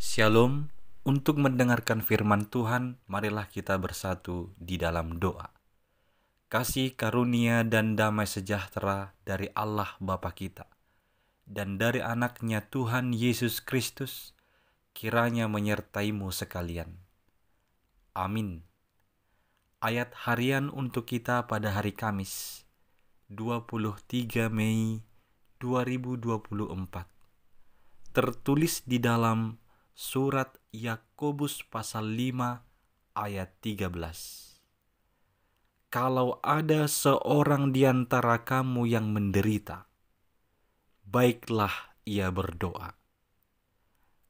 Shalom, untuk mendengarkan firman Tuhan, marilah kita bersatu di dalam doa. Kasih karunia dan damai sejahtera dari Allah Bapa kita dan dari anaknya Tuhan Yesus Kristus kiranya menyertaimu sekalian. Amin. Ayat harian untuk kita pada hari Kamis, 23 Mei 2024. Tertulis di dalam Surat Yakobus pasal 5 ayat 13. Kalau ada seorang di antara kamu yang menderita, baiklah ia berdoa.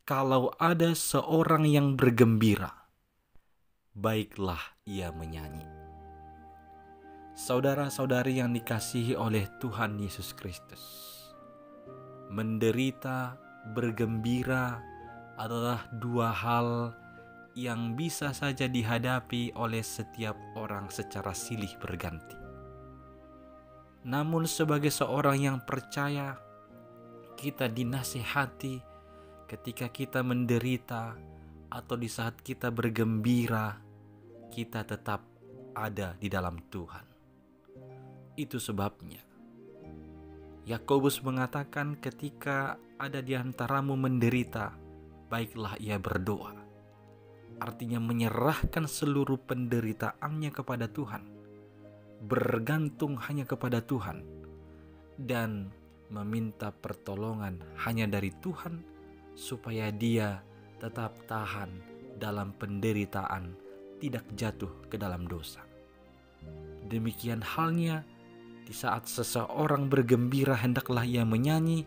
Kalau ada seorang yang bergembira, baiklah ia menyanyi. Saudara-saudari yang dikasihi oleh Tuhan Yesus Kristus, menderita, bergembira adalah dua hal yang bisa saja dihadapi oleh setiap orang secara silih berganti. Namun sebagai seorang yang percaya, kita dinasihati ketika kita menderita atau di saat kita bergembira, kita tetap ada di dalam Tuhan. Itu sebabnya Yakobus mengatakan ketika ada di antaramu menderita, baiklah ia berdoa. Artinya menyerahkan seluruh penderitaannya kepada Tuhan, bergantung hanya kepada Tuhan, dan meminta pertolongan hanya dari Tuhan supaya dia tetap tahan dalam penderitaan, tidak jatuh ke dalam dosa. Demikian halnya di saat seseorang bergembira, hendaklah ia menyanyi,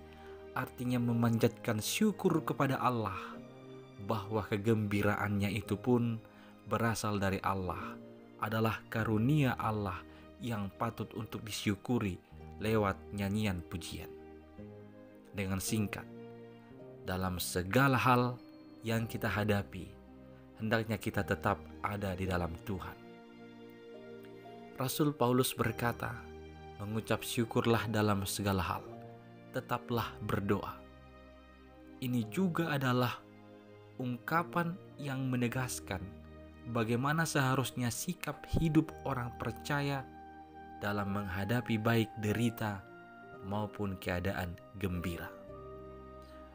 artinya memanjatkan syukur kepada Allah bahwa kegembiraannya itu pun berasal dari Allah, adalah karunia Allah yang patut untuk disyukuri lewat nyanyian pujian. Dengan singkat, dalam segala hal yang kita hadapi, hendaknya kita tetap ada di dalam Tuhan. Rasul Paulus berkata, mengucap syukurlah dalam segala hal, tetaplah berdoa. Ini juga adalah ungkapan yang menegaskan bagaimana seharusnya sikap hidup orang percaya dalam menghadapi baik derita maupun keadaan gembira.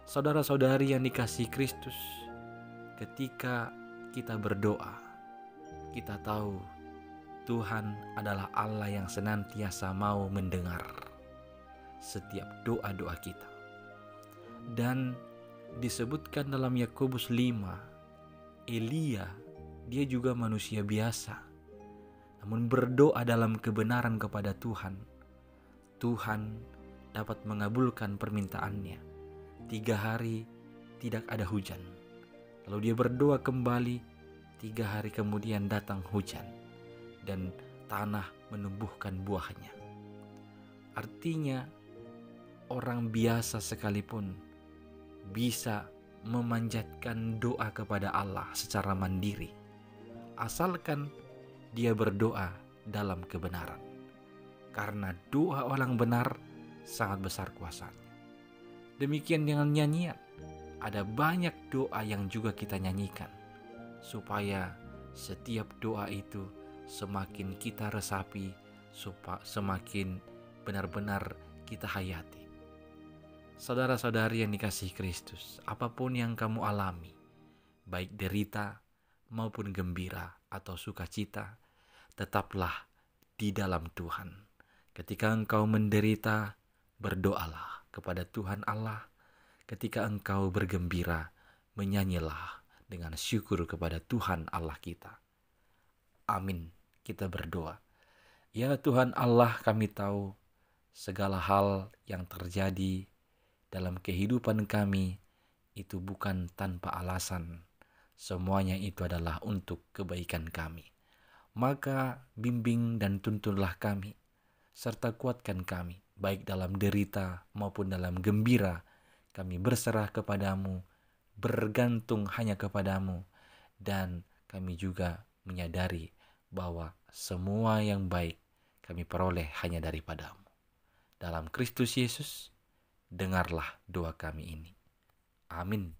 Saudara-saudari yang dikasihi Kristus, ketika kita berdoa, kita tahu Tuhan adalah Allah yang senantiasa mau mendengar setiap doa-doa kita. Dan disebutkan dalam Yakobus 5, Elia, dia juga manusia biasa, namun berdoa dalam kebenaran kepada Tuhan. Tuhan dapat mengabulkan permintaannya. 3 hari tidak ada hujan. Lalu dia berdoa kembali, 3 hari kemudian datang hujan, dan tanah menumbuhkan buahnya. Artinya, orang biasa sekalipun bisa memanjatkan doa kepada Allah secara mandiri, asalkan dia berdoa dalam kebenaran. Karena doa orang benar sangat besar kuasanya. Demikian dengan nyanyian, ada banyak doa yang juga kita nyanyikan, supaya setiap doa itu semakin kita resapi, semakin benar-benar kita hayati. Saudara-saudari yang dikasihi Kristus, apapun yang kamu alami, baik derita maupun gembira atau sukacita, tetaplah di dalam Tuhan. Ketika engkau menderita, berdoalah kepada Tuhan Allah. Ketika engkau bergembira, menyanyilah dengan syukur kepada Tuhan Allah kita. Amin. Kita berdoa. Ya Tuhan Allah, kami tahu segala hal yang terjadi dalam kehidupan kami itu bukan tanpa alasan. Semuanya itu adalah untuk kebaikan kami. Maka bimbing dan tuntunlah kami, serta kuatkan kami, baik dalam derita maupun dalam gembira. Kami berserah kepadamu, bergantung hanya kepadamu, dan kami juga menyadari bahwa semua yang baik kami peroleh hanya daripadamu. Dalam Kristus Yesus, dengarlah doa kami ini. Amin.